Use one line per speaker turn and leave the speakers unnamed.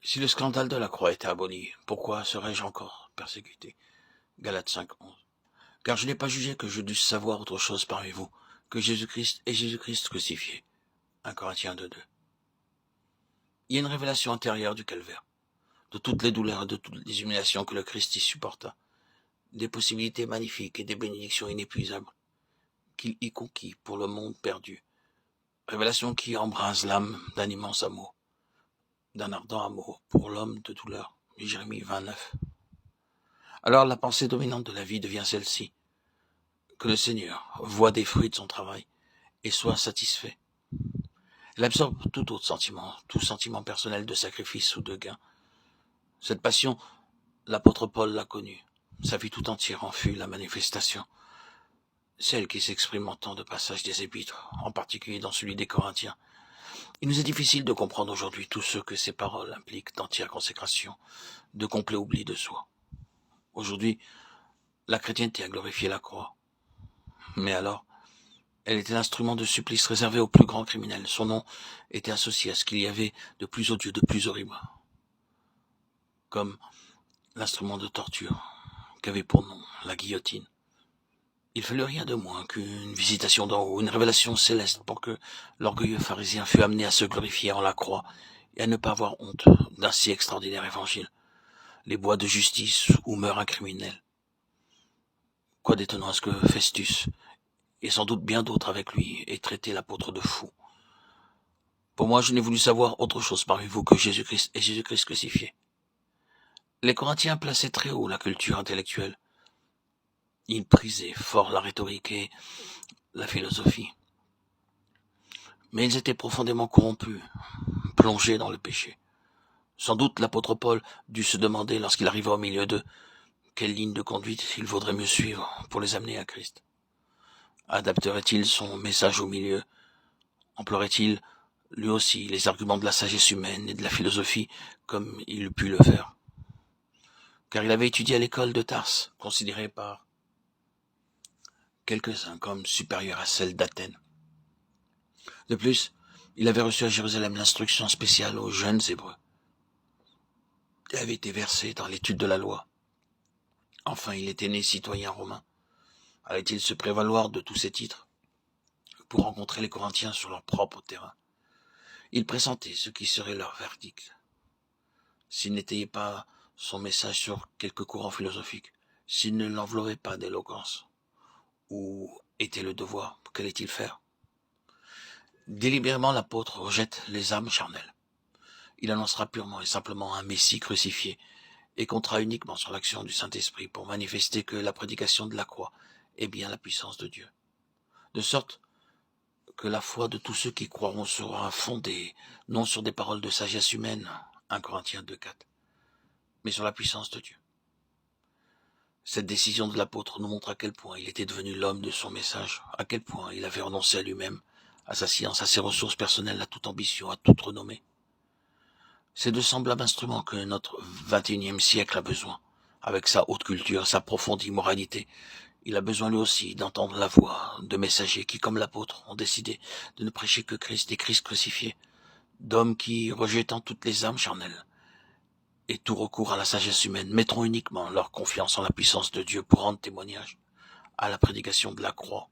Si le scandale de la croix était aboli, pourquoi serais-je encore persécuté? Galates 5:11. Car je n'ai pas jugé que je dusse savoir autre chose parmi vous que Jésus-Christ et Jésus-Christ crucifié. 1 Corinthiens 2:2. Il y a une révélation intérieure du calvaire, de toutes les douleurs et de toutes les humiliations que le Christ y supporta, des possibilités magnifiques et des bénédictions inépuisables qu'il y conquit pour le monde perdu. Révélation qui embrase l'âme d'un immense amour, d'un ardent amour pour l'homme de douleur. Jérémie 29. Alors la pensée dominante de la vie devient celle-ci, que le Seigneur voit des fruits de son travail et soit satisfait. Elle absorbe tout autre sentiment, tout sentiment personnel de sacrifice ou de gain. Cette passion, l'apôtre Paul l'a connue. Sa vie tout entière en fut la manifestation. Celle qui s'exprime en tant de passages des Épîtres, en particulier dans celui des Corinthiens. Il nous est difficile de comprendre aujourd'hui tout ce que ces paroles impliquent d'entière consécration, de complet oubli de soi. Aujourd'hui, la chrétienté a glorifié la croix. Mais alors, elle était l'instrument de supplice réservé aux plus grands criminels. Son nom était associé à ce qu'il y avait de plus odieux, de plus horrible. Comme l'instrument de torture qu'avait pour nom la guillotine. Il fallut rien de moins qu'une visitation d'en haut, une révélation céleste pour que l'orgueilleux pharisien fût amené à se glorifier en la croix et à ne pas avoir honte d'un si extraordinaire évangile. Les bois de justice où meurt un criminel. Quoi d'étonnant à ce que Festus, et sans doute bien d'autres avec lui, aient traité l'apôtre de fou. Pour moi, je n'ai voulu savoir autre chose parmi vous que Jésus-Christ et Jésus-Christ crucifié. Les Corinthiens plaçaient très haut la culture intellectuelle. Ils prisaient fort la rhétorique et la philosophie. Mais ils étaient profondément corrompus, plongés dans le péché. Sans doute l'apôtre Paul dut se demander lorsqu'il arriva au milieu d'eux quelle ligne de conduite il vaudrait mieux suivre pour les amener à Christ. Adapterait-il son message au milieu? Emploierait-il lui aussi les arguments de la sagesse humaine et de la philosophie comme il eût pu le faire? Car il avait étudié à l'école de Tarse, considérée par quelques-uns comme supérieure à celle d'Athènes. De plus, il avait reçu à Jérusalem l'instruction spéciale aux jeunes Hébreux. Il avait été versé dans l'étude de la loi. Enfin, il était né citoyen romain. Allait-il se prévaloir de tous ces titres pour rencontrer les Corinthiens sur leur propre terrain? Il pressentait ce qui serait leur verdict. S'il n'étayait pas son message sur quelques courants philosophiques, s'il ne l'enveloppait pas d'éloquence, où était le devoir? Qu'allait-il faire? Délibérément, l'apôtre rejette les âmes charnelles. Il annoncera purement et simplement un Messie crucifié et comptera uniquement sur l'action du Saint-Esprit pour manifester que la prédication de la croix est bien la puissance de Dieu. De sorte que la foi de tous ceux qui croiront sera fondée non sur des paroles de sagesse humaine, 1 Corinthiens 2:4, mais sur la puissance de Dieu. Cette décision de l'apôtre nous montre à quel point il était devenu l'homme de son message, à quel point il avait renoncé à lui-même, à sa science, à ses ressources personnelles, à toute ambition, à toute renommée. C'est de semblables instruments que notre 21e siècle a besoin, avec sa haute culture, sa profonde immoralité. Il a besoin lui aussi d'entendre la voix de messagers qui, comme l'apôtre, ont décidé de ne prêcher que Christ et Christ crucifié, d'hommes qui, rejetant toutes les âmes charnelles et tout recours à la sagesse humaine, mettront uniquement leur confiance en la puissance de Dieu pour rendre témoignage à la prédication de la croix